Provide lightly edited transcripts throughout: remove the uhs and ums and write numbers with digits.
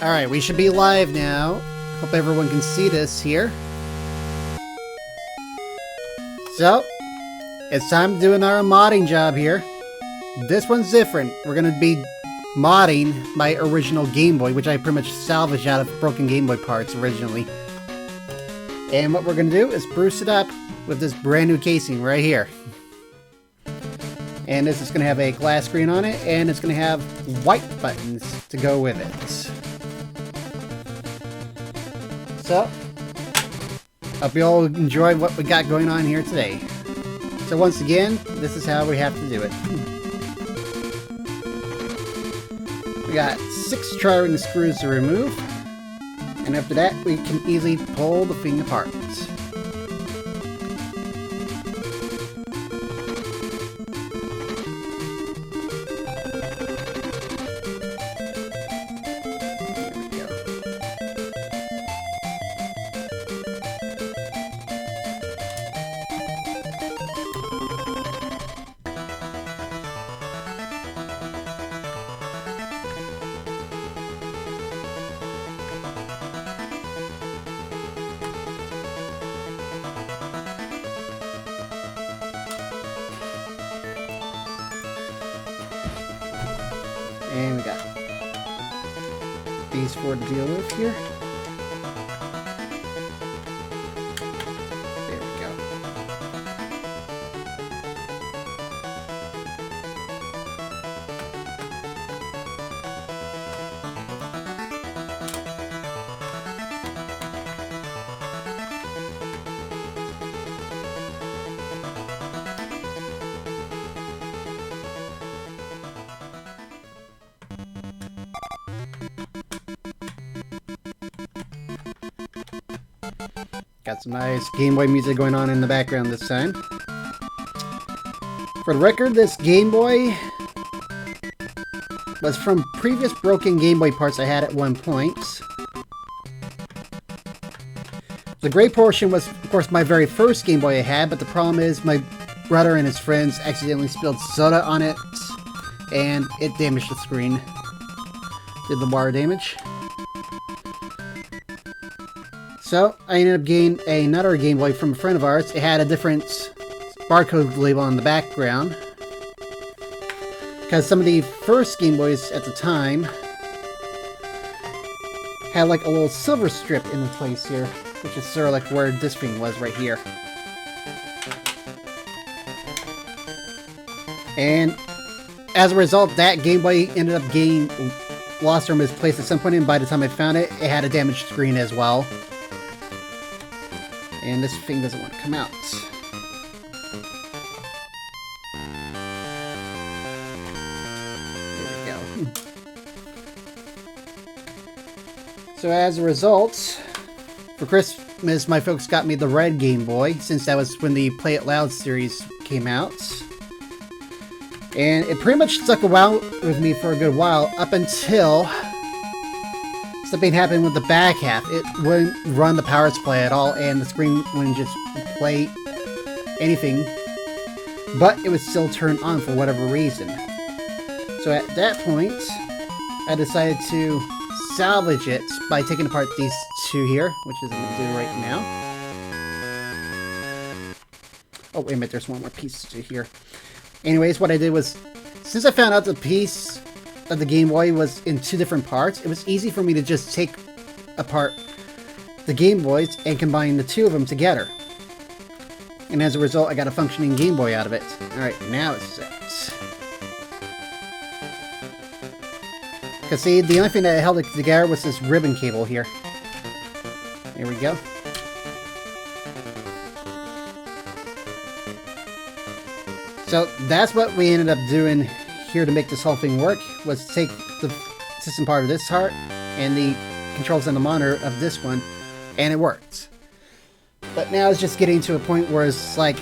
Alright, we should be live now. Hope everyone can see this here. So, it's time to do another modding job here. This one's different. We're gonna be modding my original Game Boy, which I pretty much salvaged out of broken Game Boy parts originally. And what we're gonna do is spruce it up with this brand new casing right here. And this is gonna have a glass screen on it, and it's gonna have white buttons to go with it. So, hope you all enjoy what we got going on here today. So once again, this is how we have to do it. We got 6 tri-ring screws to remove, and after that we can easily pull the thing apart. And we got these 4 to deal with here. There we go. Got some nice Game Boy music going on in the background this time. For the record, this Game Boy was from previous broken Game Boy parts I had at one point. The gray portion was, of course, my very first Game Boy I had, but the problem is my brother and his friends accidentally spilled soda on it, and it damaged the screen. Did the wire damage. So, I ended up getting another Game Boy from a friend of ours. It had a different barcode label on the background. Because some of the first Game Boys at the time had like a little silver strip in the place here, which is sort of like where this thing was right here. And as a result, that Game Boy ended up getting lost from its place at some point, and by the time I found it, it had a damaged screen as well. And this thing doesn't want to come out. There we go. So as a result, for Christmas, my folks got me the red Game Boy, since that was when the Play It Loud series came out. And it pretty much stuck around with me for a good while, up until something happened with the back half. It wouldn't run the power supply at all, and the screen wouldn't just play anything, but it would still turn on for whatever reason. So at that point, I decided to salvage it by taking apart these 2 here, which is what I'm going to do right now. Oh, wait a minute, there's one more piece to here. Anyways, what I did was, since I found out the piece of the Game Boy was in 2 different parts, it was easy for me to just take apart the Game Boys and combine the 2 of them together. And as a result, I got a functioning Game Boy out of it. Alright, now it's set. Because see, the only thing that held it together was this ribbon cable here. There we go. So that's what we ended up doing here to make this whole thing work, was take the system part of this part and the controls and the monitor of this one, and it worked. But now it's just getting to a point where it's like,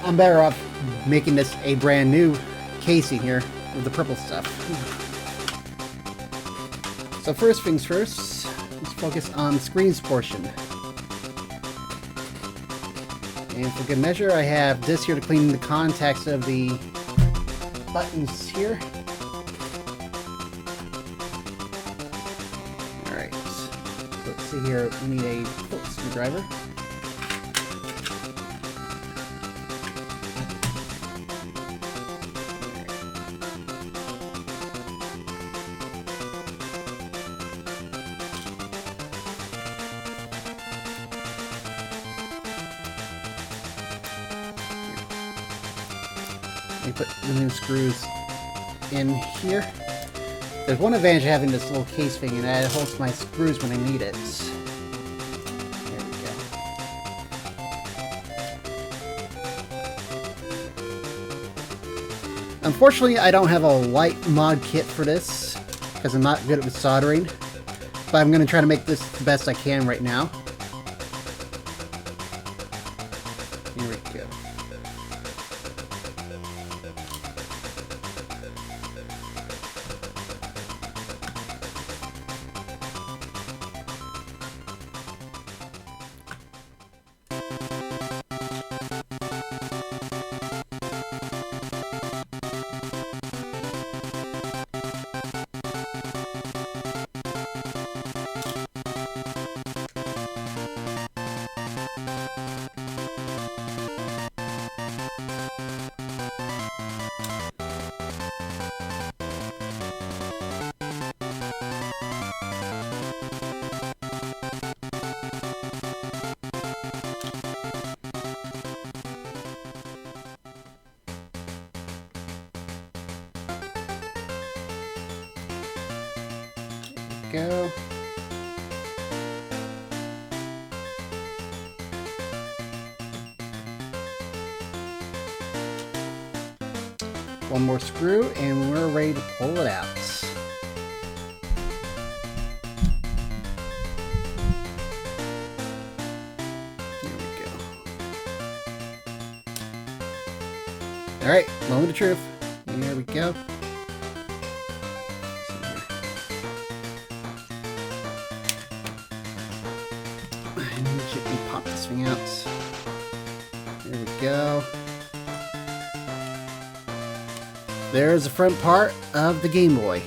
I'm better off making this a brand new casing here with the purple stuff. So first things first, let's focus on the screens portion. And for good measure, I have this here to clean the contacts of the buttons here. see here, we need a screwdriver. Let me put the new screws in here. There's one advantage of having this little case thing, and that it holds my screws when I need it. There we go. Unfortunately, I don't have a light mod kit for this, because I'm not good at soldering. But I'm going to try to make this the best I can right now. Here we go. Go. One more screw and we're ready to pull it out. There we go. Alright, moment of truth. Here we go. Pop this thing out. There we go. There's the front part of the Game Boy.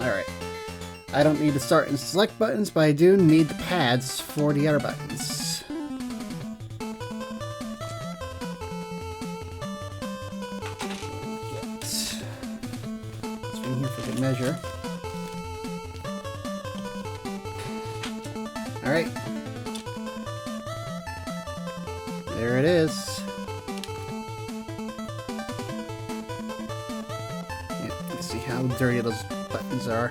Alright. I don't need the start and select buttons, but I do need the pads for the other buttons. Get this thing here for good measure. Alright. There it is. Yeah, you can see how dirty those buttons are.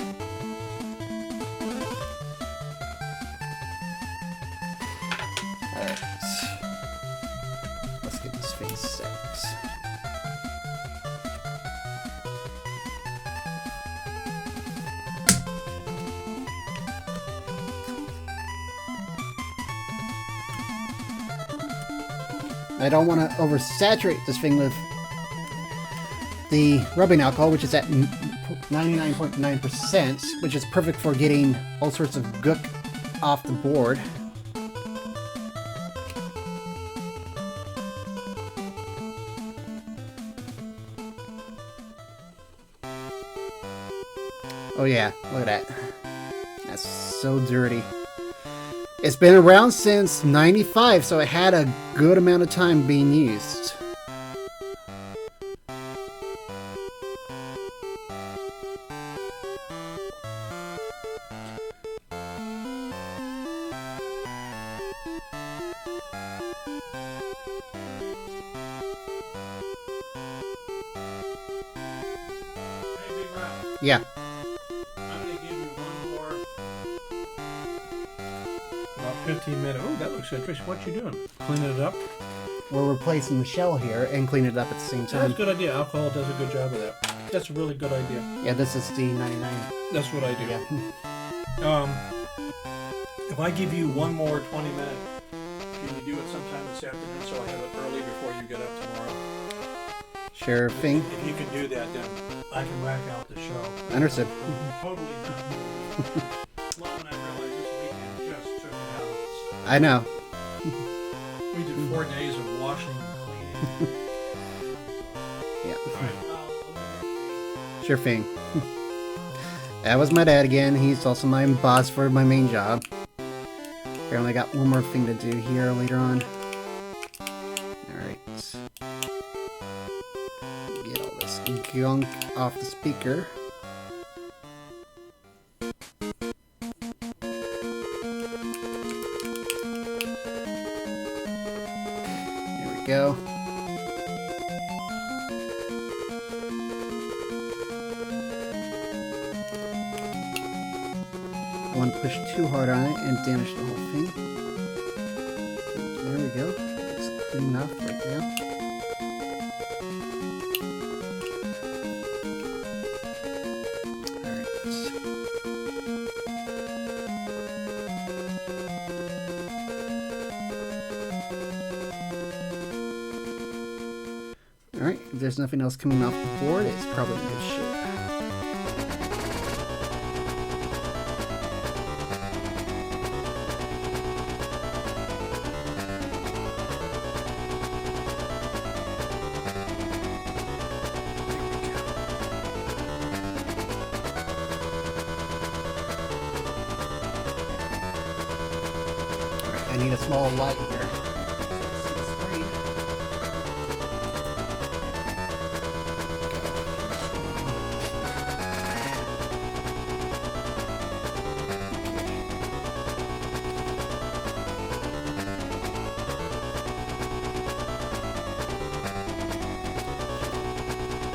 Alright. Let's get this face set. I don't want to oversaturate this thing with the rubbing alcohol, which is at 99.9%, which is perfect for getting all sorts of gook off the board. Oh yeah, look at that. That's so dirty. It's been around since '95, so it had a good amount of time being used. Yeah. I'm going to give you one more. About 15 minutes. Oh, that looks interesting. What you doing? Cleaning it up? We're replacing the shell here and cleaning it up at the same time. That's a good idea. Alcohol does a good job of that. That's a really good idea. Yeah, this is the 99. That's what I do. Yeah. If I give you one more 20 minutes, can you do it sometime this afternoon so I have it early before you get up tomorrow? Sure thing. If you can do that, then I can whack out the show. Understood. Totally done. Well, when I realized this weekend just took it out. I know. We did 4 days of washing and cleaning. Yeah. All right. Sure thing. That was my dad again. He's also my boss for my main job. Apparently I got one more thing to do here later on. Alright. Get all this gunk off the speaker. There we go. I want to push too hard on it and damage the whole thing. There we go. It's clean enough right now. Alright, if there's nothing else coming off the board, it's probably in good shape. I need a small light here.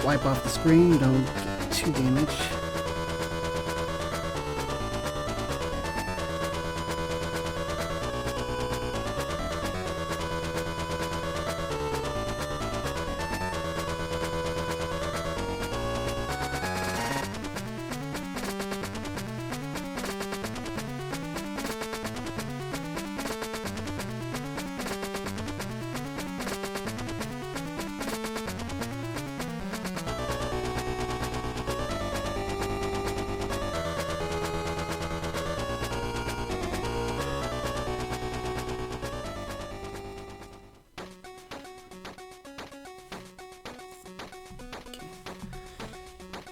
Wipe off the screen, don't get too damaged.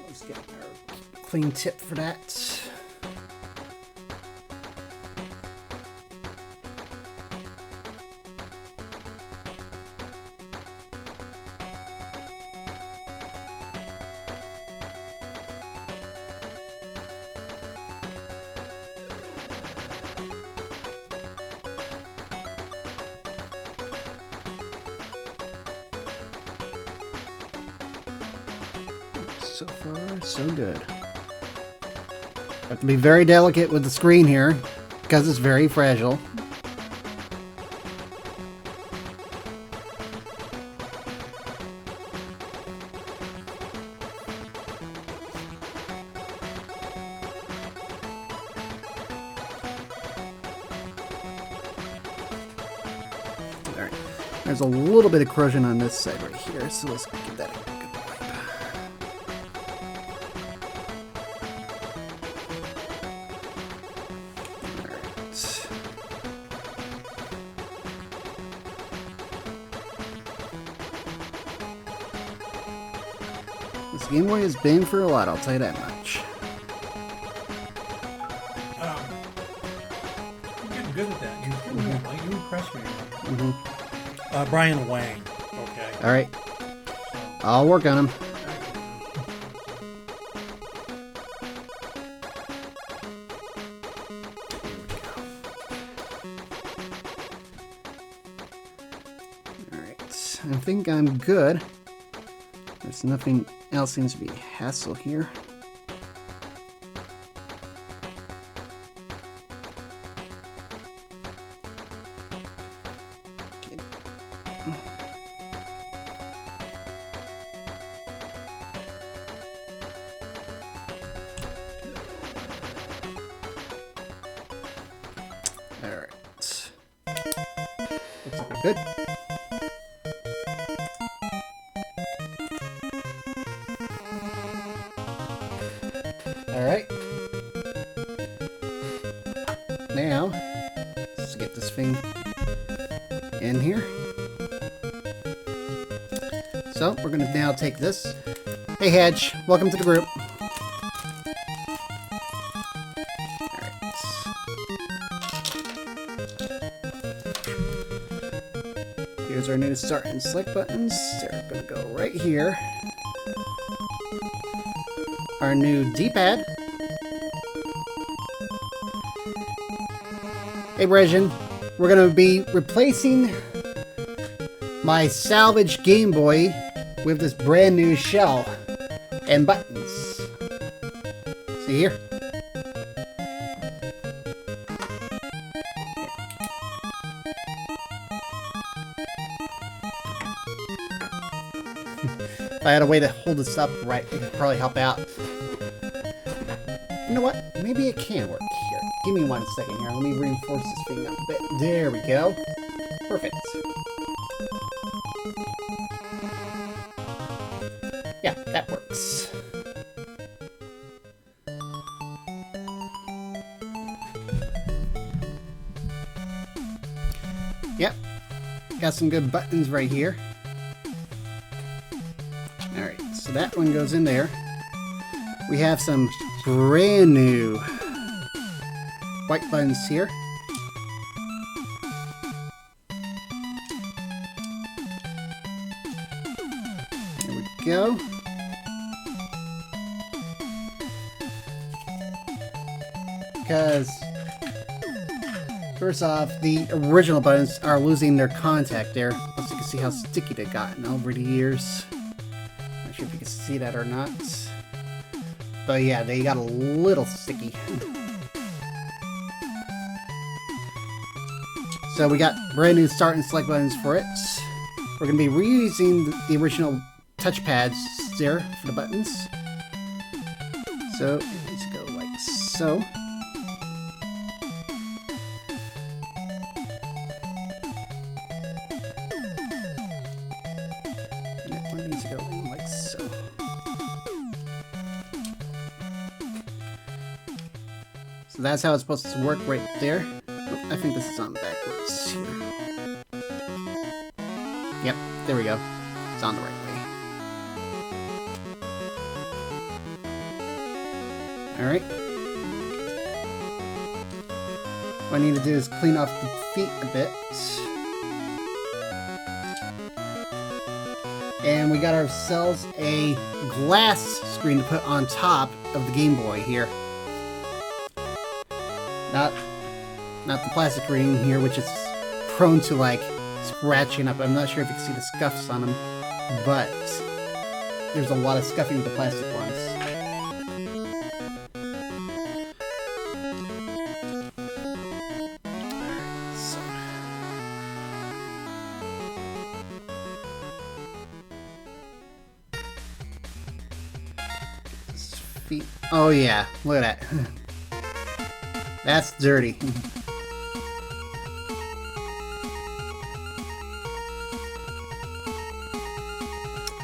Let's get our clean tip for that. So far, so good. Have to be very delicate with the screen here, because it's very fragile. Alright, there's a little bit of corrosion on this side right here, so let's get that a good wipe. This Game Boy has been for a lot, I'll tell you that much. You're getting good at that. You impress me. Brian Wang. Okay. Alright. I'll work on him. Alright. I think I'm good. There's nothing else seems to be a hassle here. Alright. Looks like we're good. Alright. Now, let's get this thing in here. So, we're going to now take this Hey Hedge, welcome to the group. Alright. Here's our new start and select buttons. They're gonna go right here. Our new D-pad. Hey Brejan, we're gonna be replacing my salvaged Game Boy with this brand new shell and buttons. See here? If I had a way to hold this up right, it could probably help out. You know what? Maybe it can work here. Give me 1 second here. Let me reinforce this thing up a bit. There we go. Perfect. Yeah, that works. Yep. Got some good buttons right here. Alright, so that one goes in there. We have some brand new white buttons here. There we go. Because first off, the original buttons are losing their contact there. Plus you can see how sticky they've gotten over the years. Not sure if you can see that or not. But yeah, they got a little sticky. So we got brand new start and select buttons for it. We're going to be reusing the original touchpads there for the buttons. So it needs to go like so. And that one needs to go in like so. So that's how it's supposed to work right there. Oh, I think this is on backwards here. Yep, there we go. It's on the right way. Alright. What I need to do is clean off the feet a bit. And we got ourselves a glass screen to put on top of the Game Boy here. Not the plastic screen here, which is prone to like scratching up. I'm not sure if you can see the scuffs on them, but there's a lot of scuffing with the plastic ones. Alright, so. This feet. Oh yeah, look at that. That's dirty.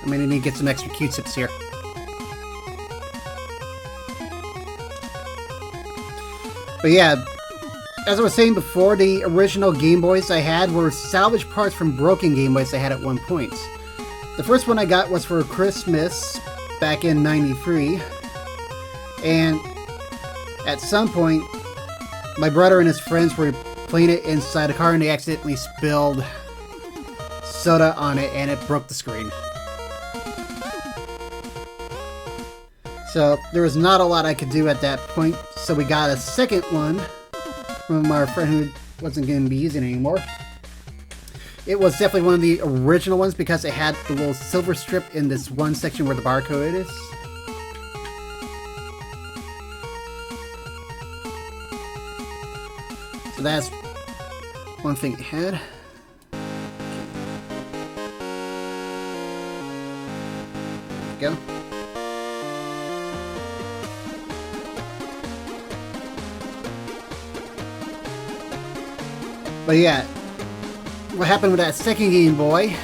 I'm gonna need to get some extra Q-tips here. But yeah, as I was saying before, the original Game Boys I had were salvage parts from broken Game Boys I had at one point. The first one I got was for Christmas back in '93, and at some point, my brother and his friends were playing it inside a car and they accidentally spilled soda on it and it broke the screen. So there was not a lot I could do at that point, so we got a second one from our friend who wasn't going to be using it anymore. It was definitely one of the original ones because it had the little silver strip in this one section where the barcode is. So that's one thing it had. There we go. But yeah, what happened with that second Game Boy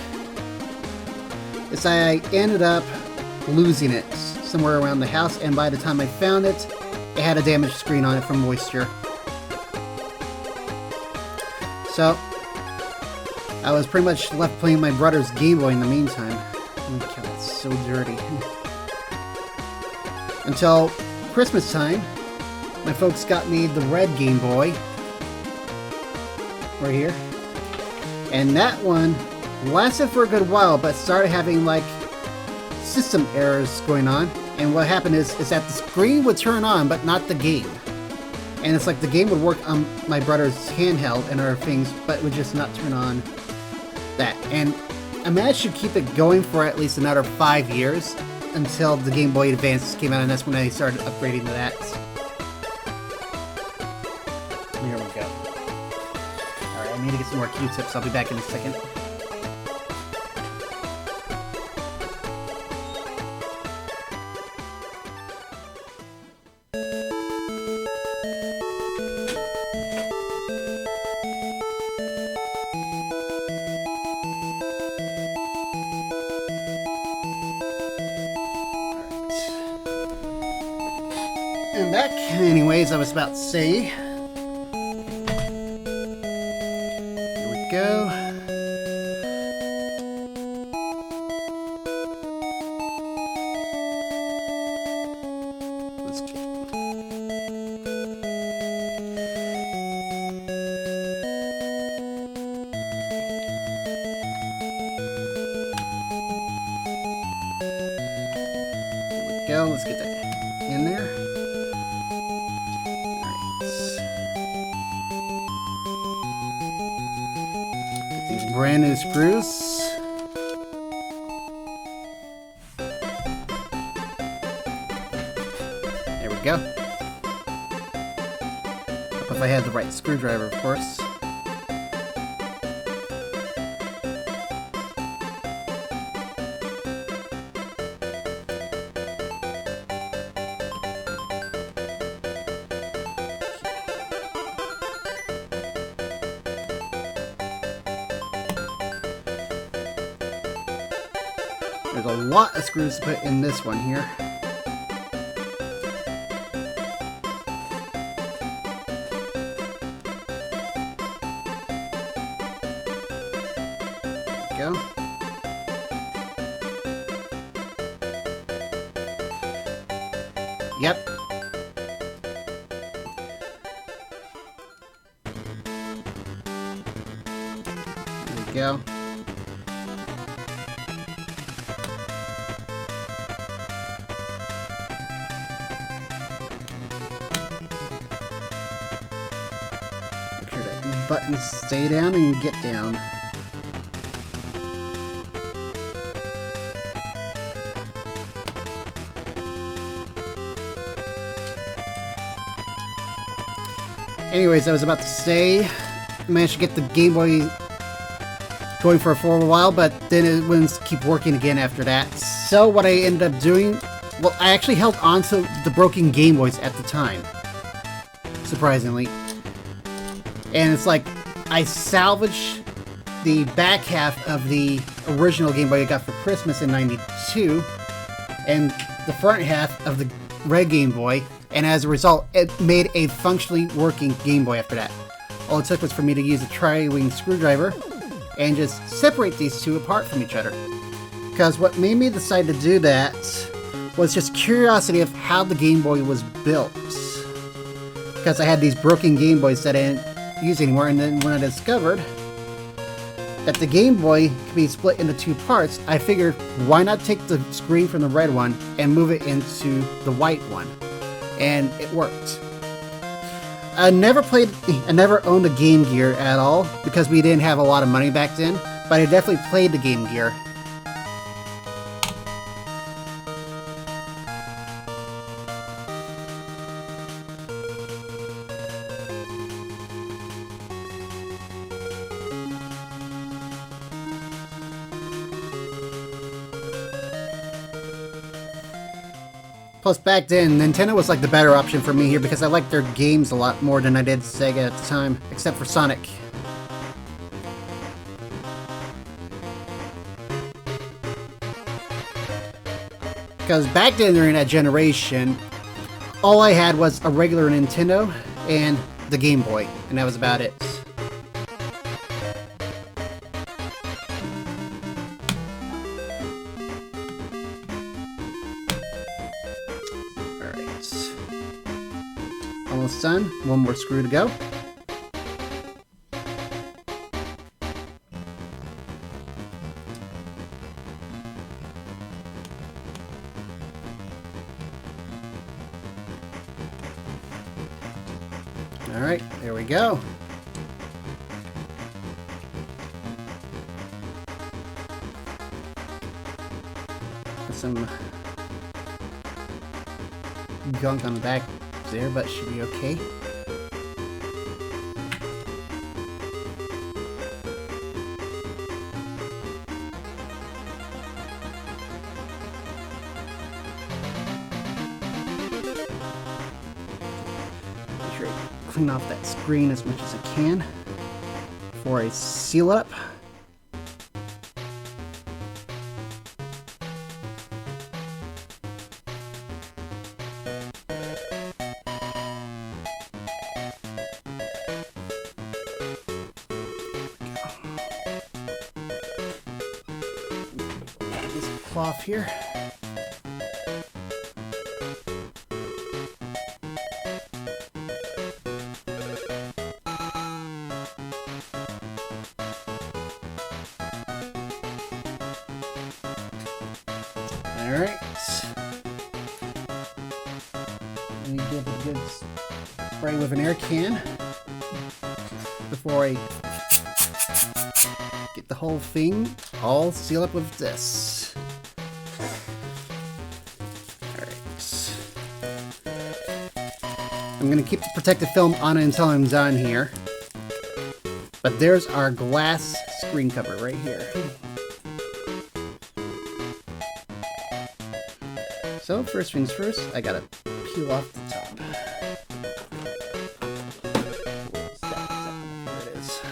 is I ended up losing it somewhere around the house, and by the time I found it, it had a damaged screen on it from moisture. So, I was pretty much left playing my brother's Game Boy in the meantime. Oh my god, it's so dirty. until Christmas time. My folks got me the red Game Boy. Right here. And that one lasted for a good while, but started having like system errors going on. And what happened is that the screen would turn on, but not the game. And it's like the game would work on my brother's handheld and other things, but it would just not turn on that. And I managed to keep it going for at least another 5 years until the Game Boy Advance came out, and that's when I started upgrading to that. Here we go. Alright, I need to get some more Q-tips. I'll be back in a second. And back, anyways, I was about to say. Here we go. Let's get. There we go. Let's get that in there. Brand new screws. There we go. If I had the right screwdriver, of course. There's a lot of screws to put in this one here. There we go. Yep. There we go. Buttons stay down and get down. Anyways, I was about to say, I managed to get the Game Boy going for a while, but then it wouldn't keep working again after that. So what I ended up doing, well, I actually held on to the broken Game Boys at the time, surprisingly. And it's like, I salvaged the back half of the original Game Boy I got for Christmas in '92, and the front half of the red Game Boy, and as a result, it made a functionally working Game Boy after that. All it took was for me to use a tri-wing screwdriver and just separate these two apart from each other. Because what made me decide to do that was just curiosity of how the Game Boy was built. Because I had these broken Game Boys that I didn't use anymore, and then when I discovered that the Game Boy could be split into two parts, I figured why not take the screen from the red one and move it into the white one, and it worked. I never owned a Game Gear at all because we didn't have a lot of money back then, but I definitely played the Game Gear. Plus, back then, Nintendo was like the better option for me here because I liked their games a lot more than I did Sega at the time, except for Sonic. Because back then, during that generation, all I had was a regular Nintendo and the Game Boy, and that was about it. Almost done. One more screw to go. Alright, there we go. Put some gunk on the back there, but should be okay. Make sure I clean off that screen as much as I can before I seal it up. Off here. Alright. Let me give a good spray with an air can before I get the whole thing all sealed up with this. I'm going to keep the protective film on it until I'm done here. But there's our glass screen cover right here. So first things first, I gotta peel off the top. There it is.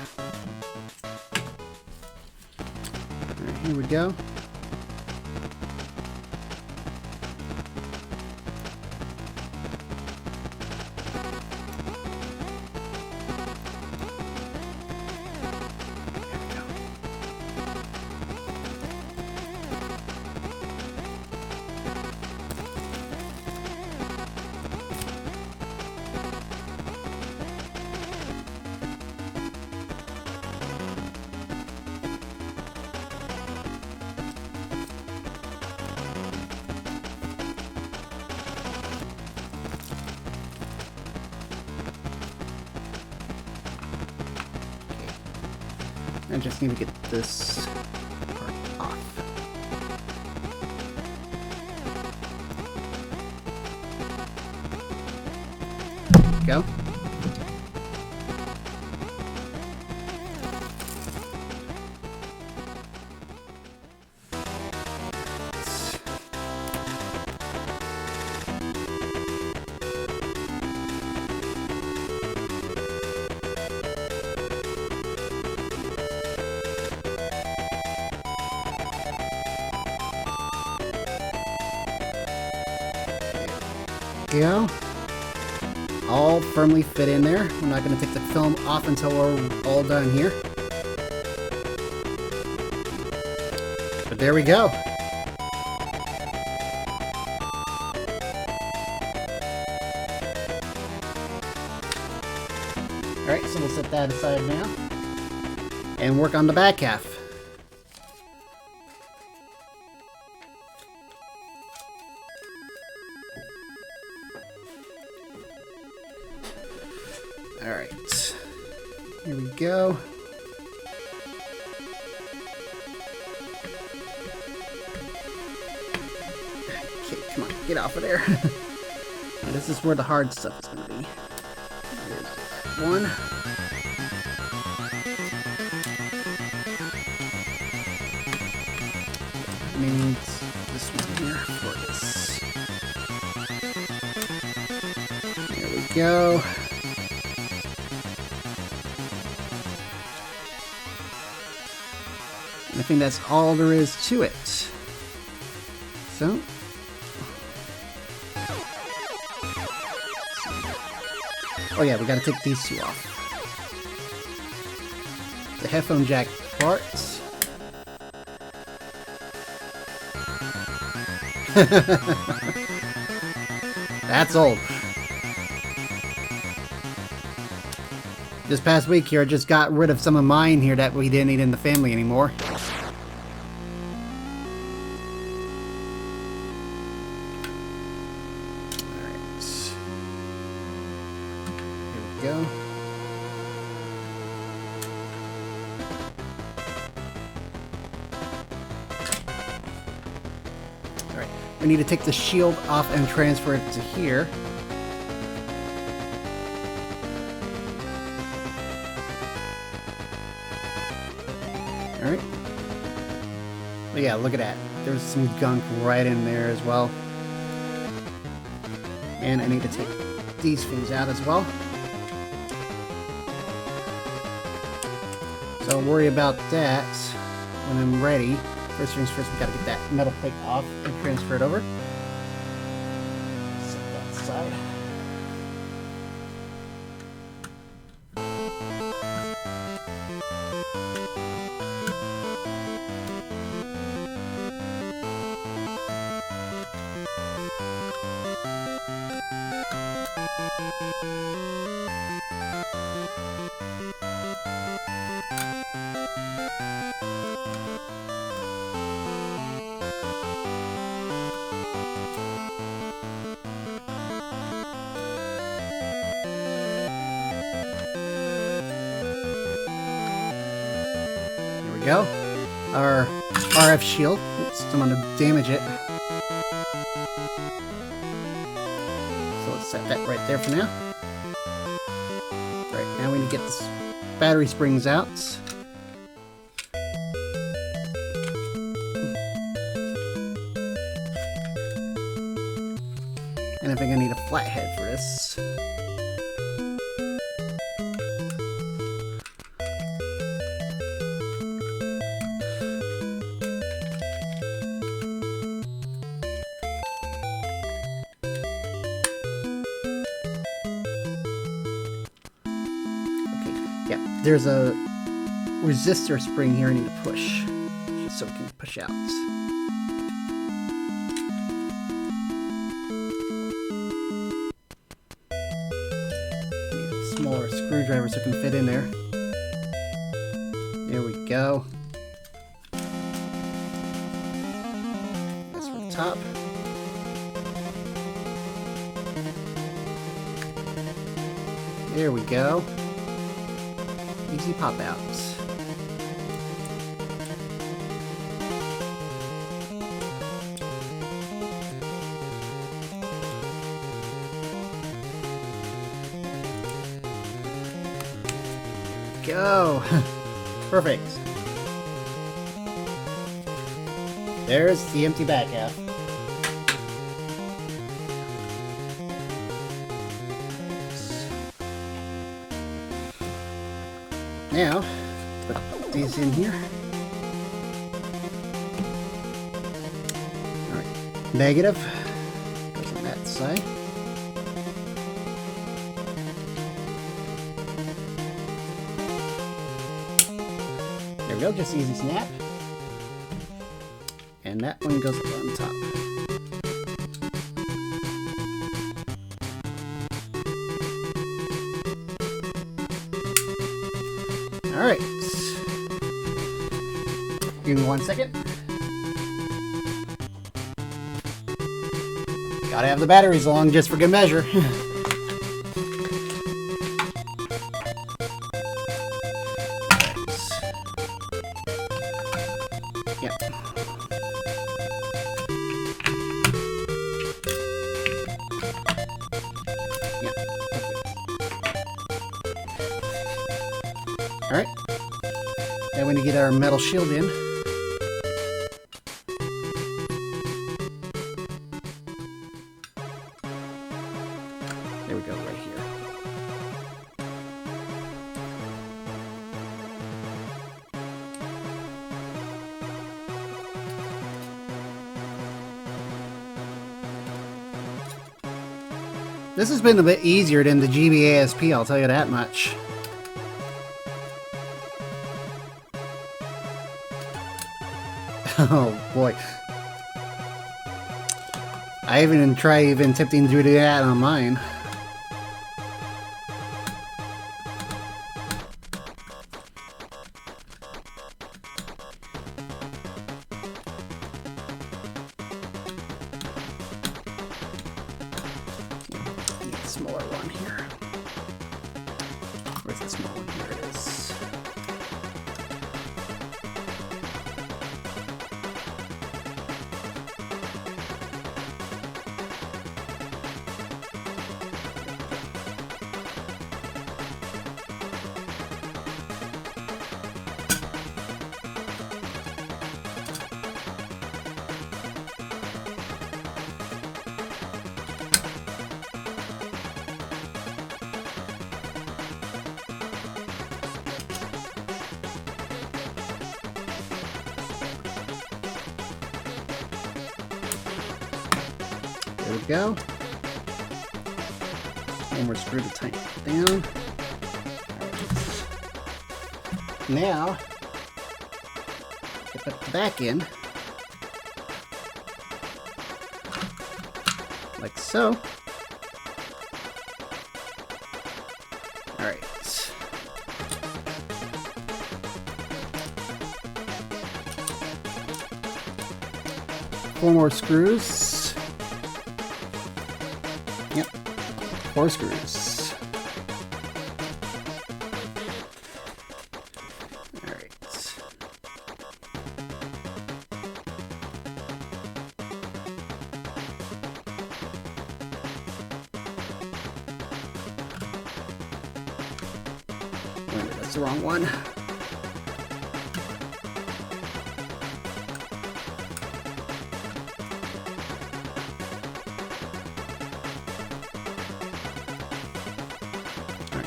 Alright, here we go. I just need to get this part off. There we go. Go. All firmly fit in there. We're not going to take the film off until we're all done here. But there we go. Alright, so we'll set that aside now. And work on the back half. Alright, here we go. Okay, come on, get off of there. Now, this is where the hard stuff is going to be. Here's one. Means this one here for this. There we go. I think that's all there is to it. So, oh yeah, we gotta take these two off. The headphone jack parts. That's old. This past week here, I just got rid of some of mine here that we didn't need in the family anymore. Alright. Here we go. Alright. We need to take the shield off and transfer it to here. Alright. But yeah, look at that. There's some gunk right in there as well. And I need to take these things out as well. So don't worry about that when I'm ready. First things first, we gotta get that metal plate off and transfer it over. Set that aside. Go. Our RF shield. Oops, don't want to damage it. So let's set that right there for now. Right, now we need to get this battery springs out. And I think I need a flathead for this. There's a resistor spring here I need to push, just so it can push out. Need a smaller screwdriver so it can fit in there. There we go. That's for the top. There we go. Easy pop outs. Go. Perfect. There's the empty back half. Now, put these in here. Alright, negative goes on that side. There we go, just easy snap. And that one goes up on top. Alright. Give me 1 second. Gotta have the batteries along just for good measure. Yep. Yep. Alright. Now we need to get our metal shield in. There we go, right here. This has been a bit easier than the GBASP, I'll tell you that much. Oh boy. I haven't tried attempting to do that on mine. smaller one here. Where's the small one? Here it is. There we go. One more screw to tighten it down. Right. Now, put the back in. Like so. Alright. 4 more screws. Yep. 4 screws. Alright. Wait, that's the wrong one.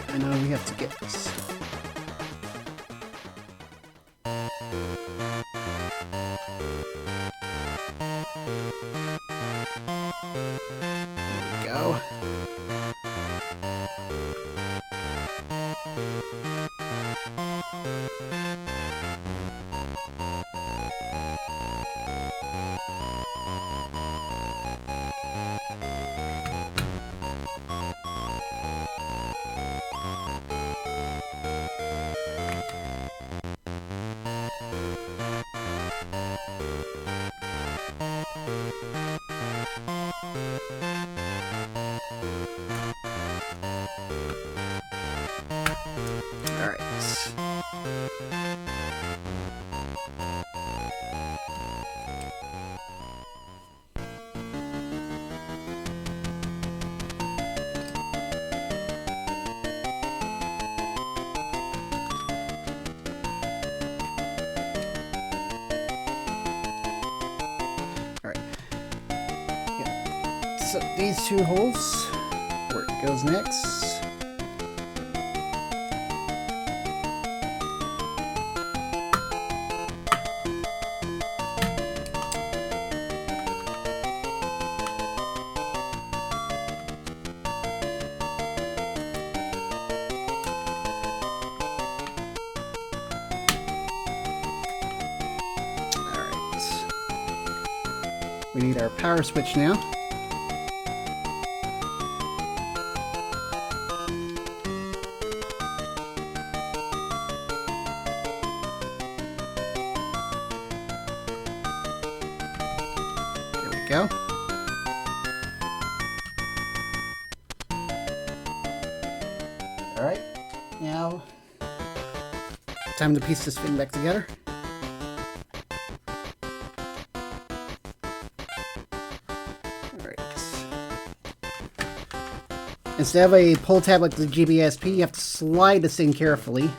I know we have to get this. There we go. All right. So these 2 holes, where it goes next. Alright. We need our power switch now. Go. All right, now time to piece this thing back together. All right. Instead of a pull tab like the GBSP, you have to slide this thing carefully.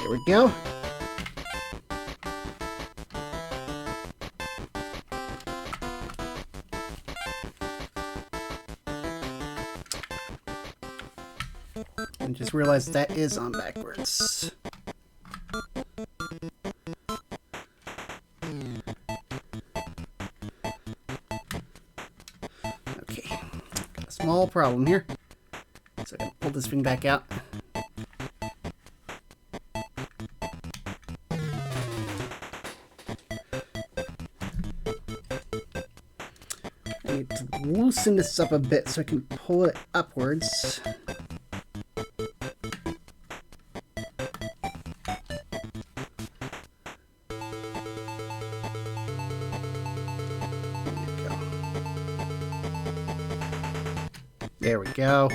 There we go. And just realize that is on backwards. Okay, got a small problem here. So I can pull this thing back out. I need to loosen this up a bit so I can pull it upwards. There we go.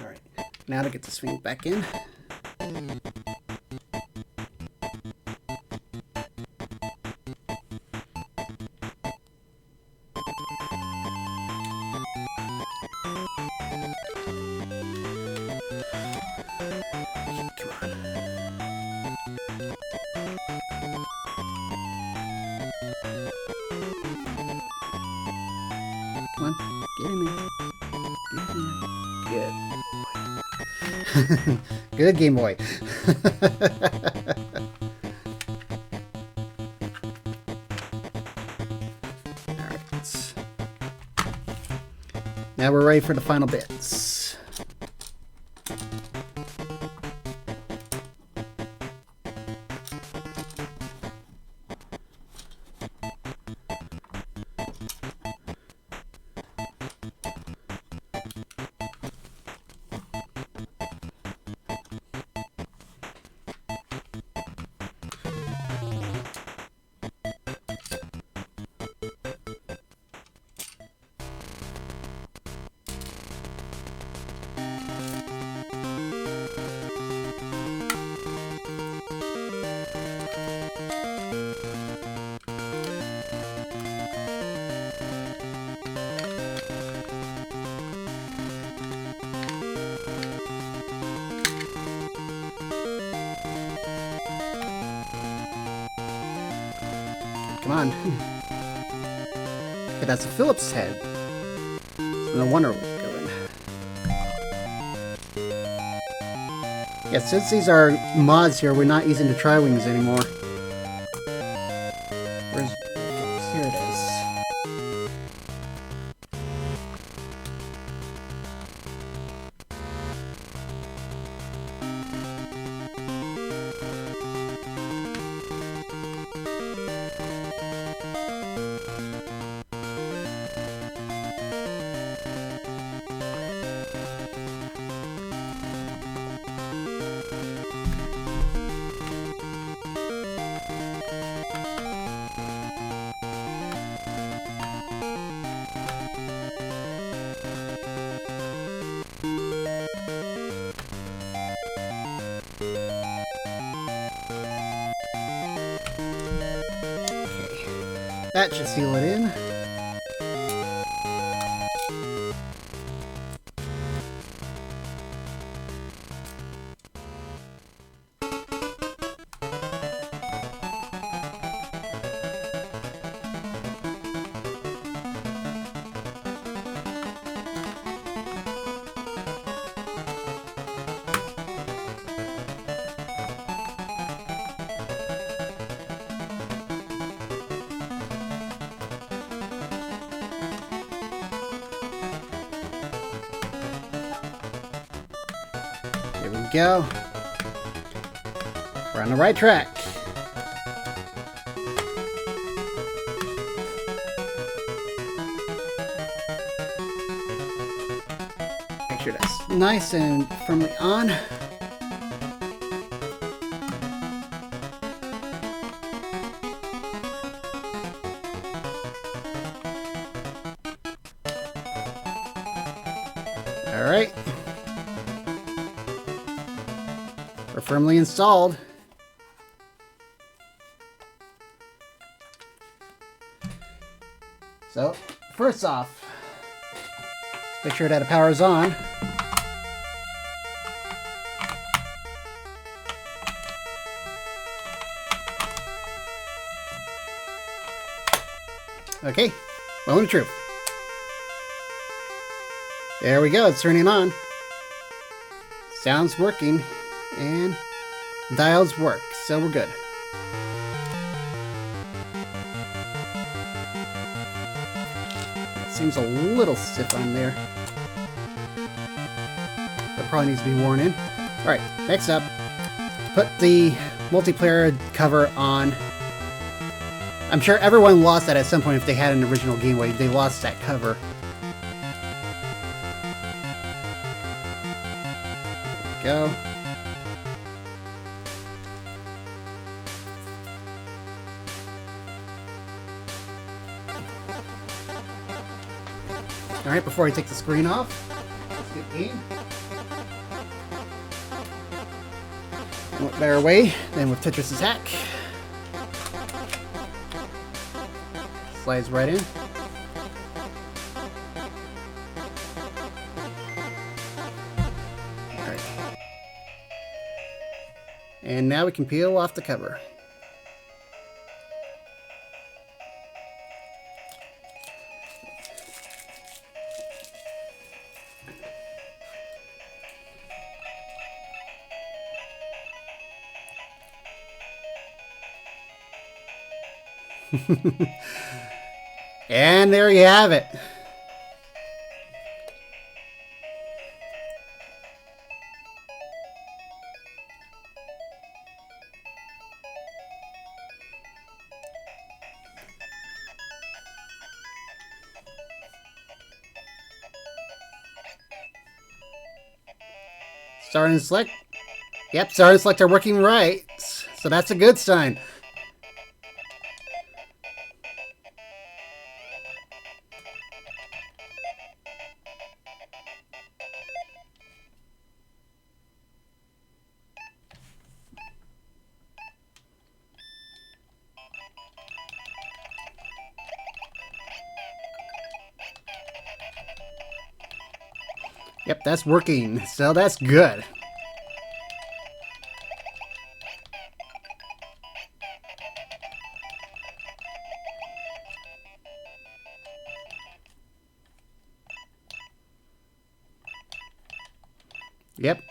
Alright, now to get this thing back in. Come on, get in there. Get in there. Good. Good Game Boy. Alright. Now we're ready for the final bits. Come on. Okay, that's a Phillips head. So no wonder what's going. Yeah, since these are mods here, we're not using the Tri-Wings anymore. Where's... Here it is. That should seal it in. There we go. We're on the right track. Make sure that's nice and firmly on. All right. We're firmly installed. So, first off, make sure that the power's on. Okay, moment of truth. There we go, it's turning on. Sound's working, and dials work, so we're good. Seems a little stiff on there. That probably needs to be worn in. Alright, next up, put the multiplayer cover on. I'm sure everyone lost that at some point if they had an original Gameboy. They lost that cover. There we go. Alright, before I take the screen off, let's get game. What better way than with Tetris Attack? Slides right in. Alright. And now we can peel off the cover. And there you have it. Start and select. Yep, start and select are working right. So that's a good sign. Yep, that's working, so that's good. Yep.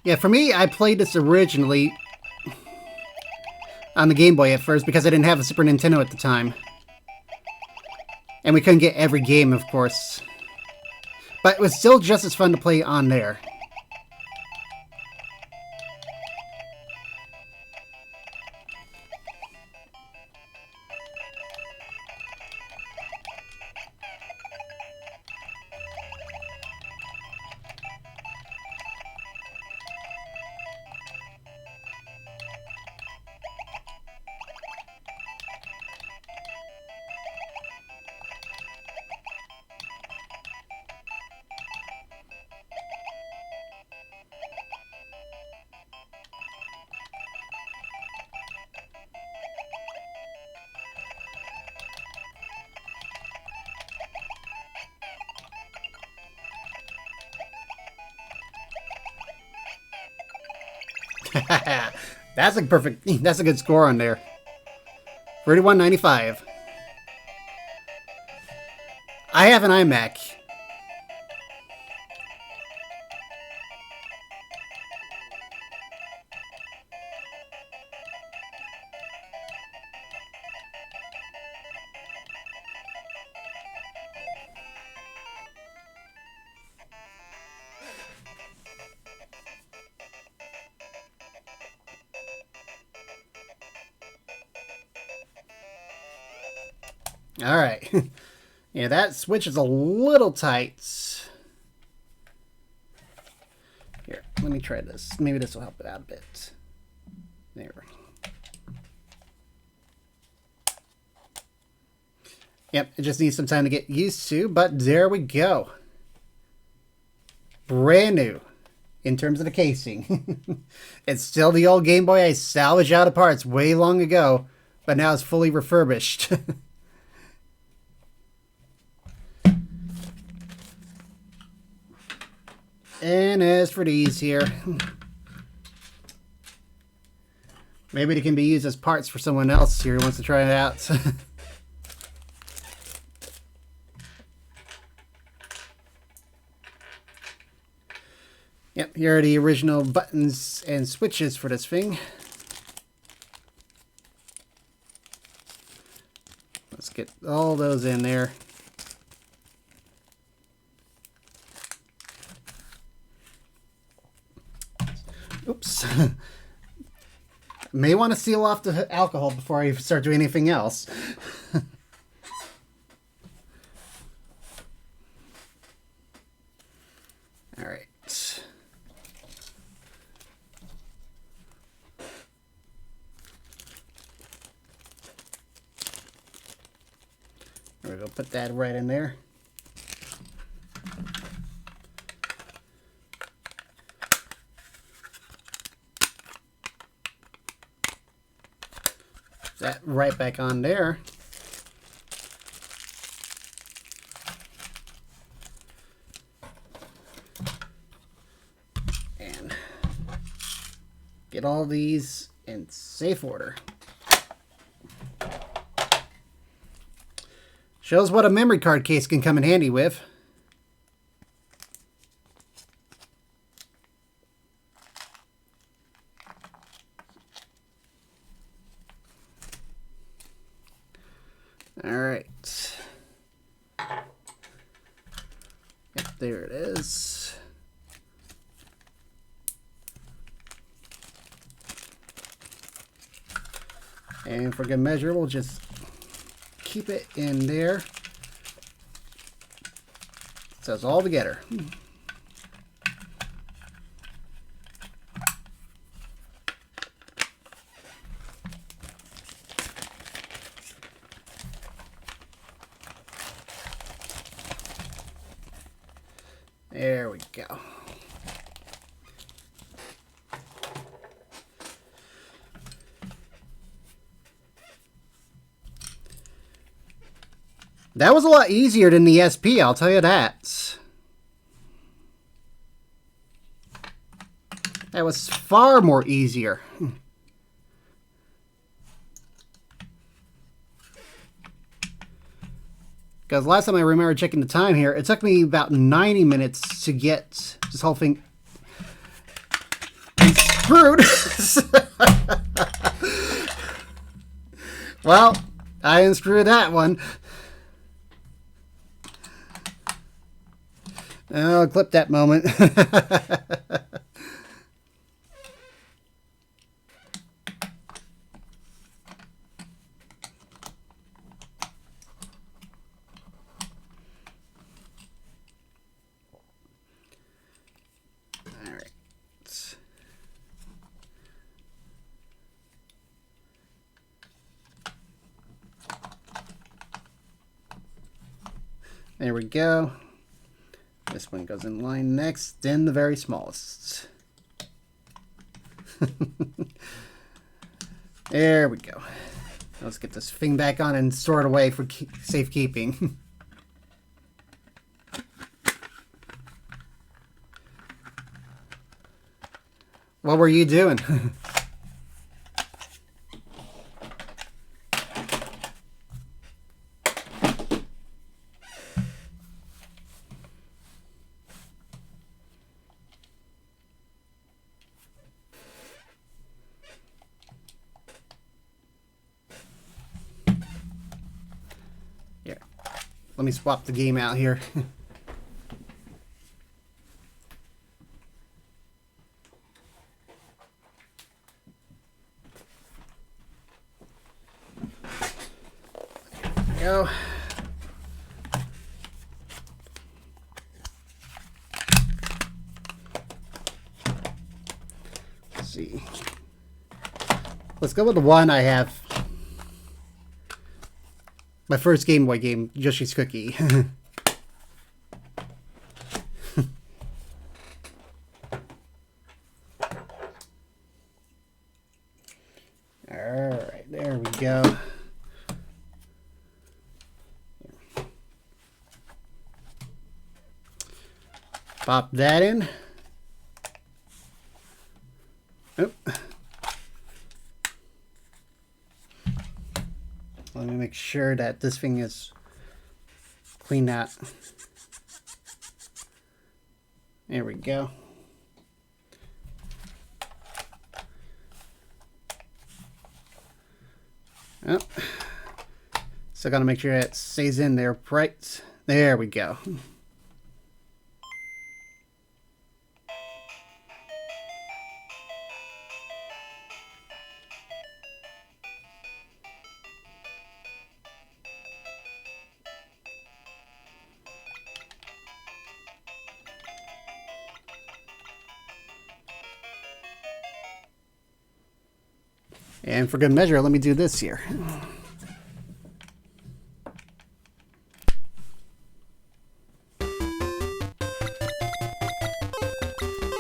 Yeah, for me, I played this originally on the Game Boy at first because I didn't have a Super Nintendo at the time. And we couldn't get every game, of course. But it was still just as fun to play on there. That's a perfect, that's a good score on there. 31.95. I have an iMac. All right. Yeah, that switch is a little tight. Here, let me try this. Maybe this will help it out a bit. There. Yep, it just needs some time to get used to, but there we go. Brand new in terms of the casing. It's still the old Game Boy I salvaged out of parts way long ago, but now it's fully refurbished. And as for these here, maybe they can be used as parts for someone else here who wants to try it out. Yep, here are the original buttons and switches for this thing. Let's get all those in there. Oops. May want to seal off the alcohol before I start doing anything else. All right. There we go. Put that right in there. That right back on there. And get all these in safe order. Shows what a memory card case can come in handy with. All right. Yep, there it is. And for good measure, we'll just keep it in there. So it's all together. There we go. That was a lot easier than the SP, I'll tell you that. That was far more easier. Because last time I remember checking the time here, it took me about 90 minutes to get this whole thing screwed. Well, I unscrewed that one. I'll clip that moment. All right. There we go. This one goes in line next, then the very smallest. There we go. Let's get this thing back on and store it away for safekeeping. What were you doing? Here, let me swap the game out here. Go. Let's see. Let's go with the one I have. My first Game Boy game, Yoshi's Cookie. Alright, there we go. Pop that in. Oop. Let me make sure that this thing is cleaned out. There we go. Oh. So gotta make sure it stays in there right. There we go. And for good measure, let me do this here.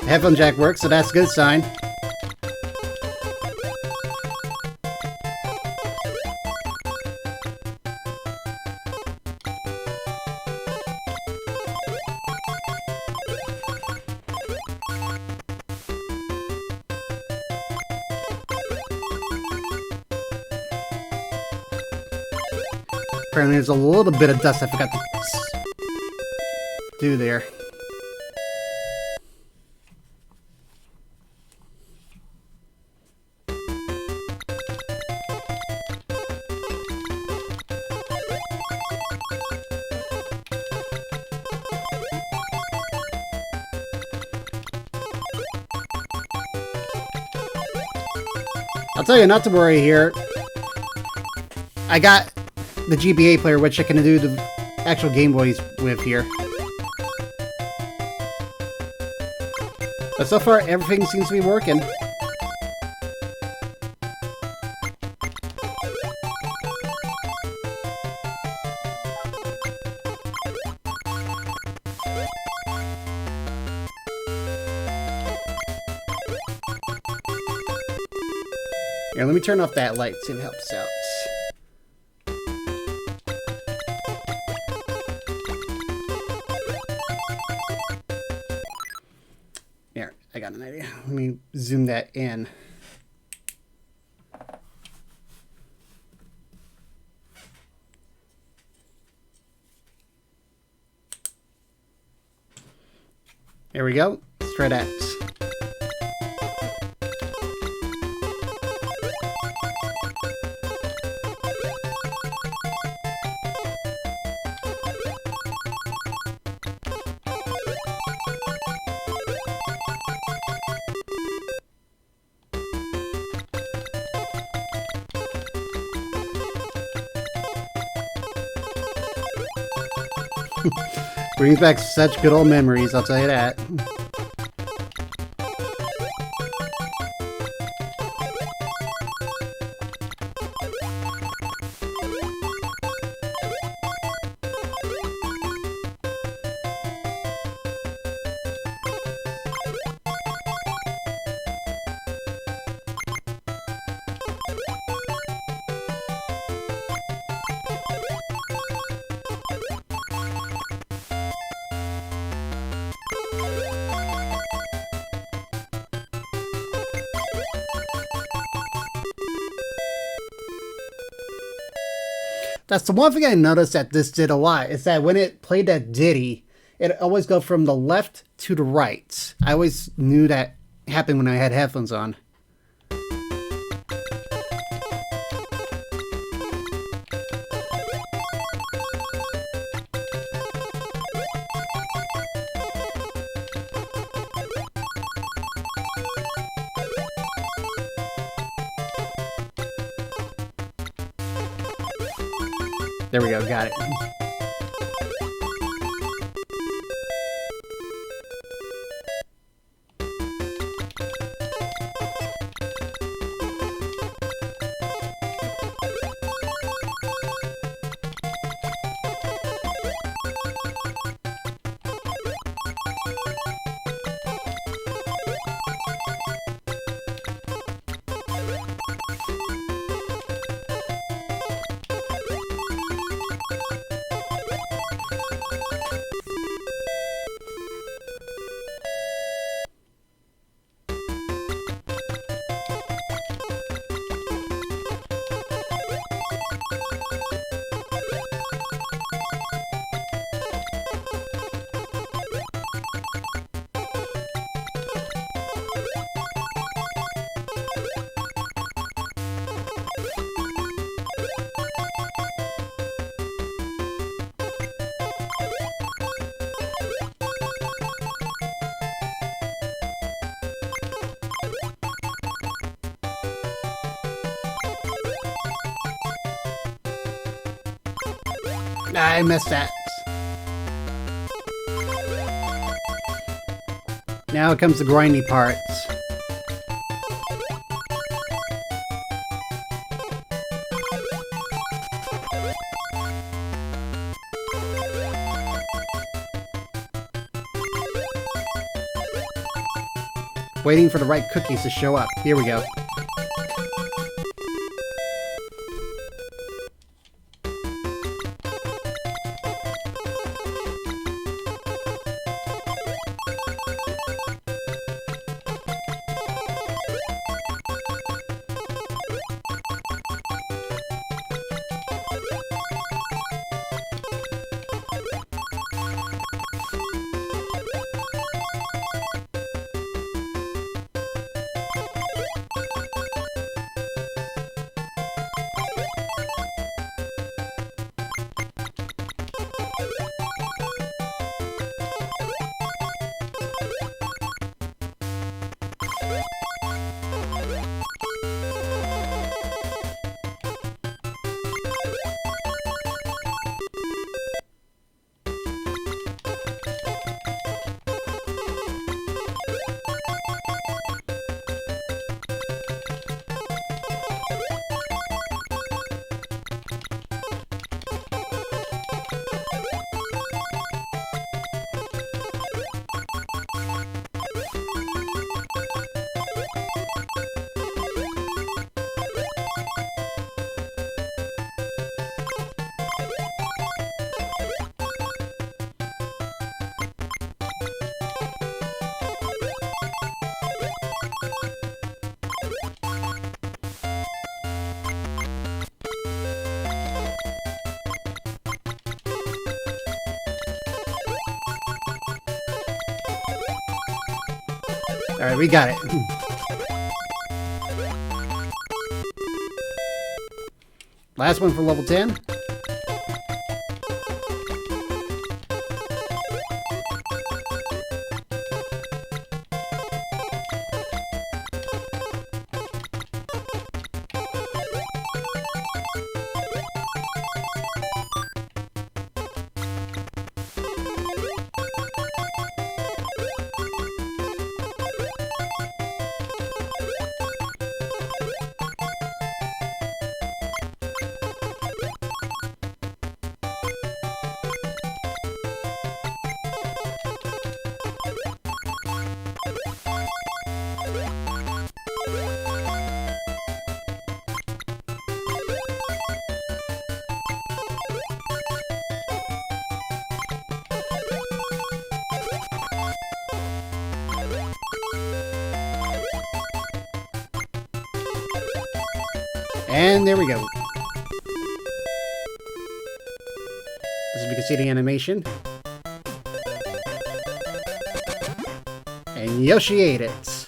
Headphone jack works, so that's a good sign. Apparently there's a little bit of dust I forgot to do there. I'll tell you not to worry here. I got the GBA player, which I can do the actual Game Boys with here. But so far, everything seems to be working. Here, let me turn off that light, see if it helps out. Here, I got an idea. Let me zoom that in. There we go. Let's try that. Brings back such good old memories, I'll tell you that. That's the one thing I noticed that this did a lot, is that when it played that ditty, it always go from the left to the right. I always knew that happened when I had headphones on. There we go, got it. I missed that. Now comes the grindy parts. Waiting for the right cookies to show up. Here we go. Alright, we got it. Last one for level 10. And there we go. As you can see the animation. And Yoshi ate it.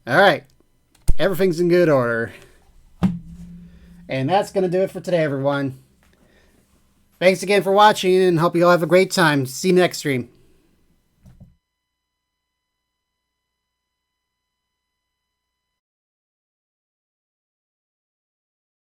Alright. Everything's in good order. And that's going to do it for today, everyone. Thanks again for watching, and hope you all have a great time. See you next stream.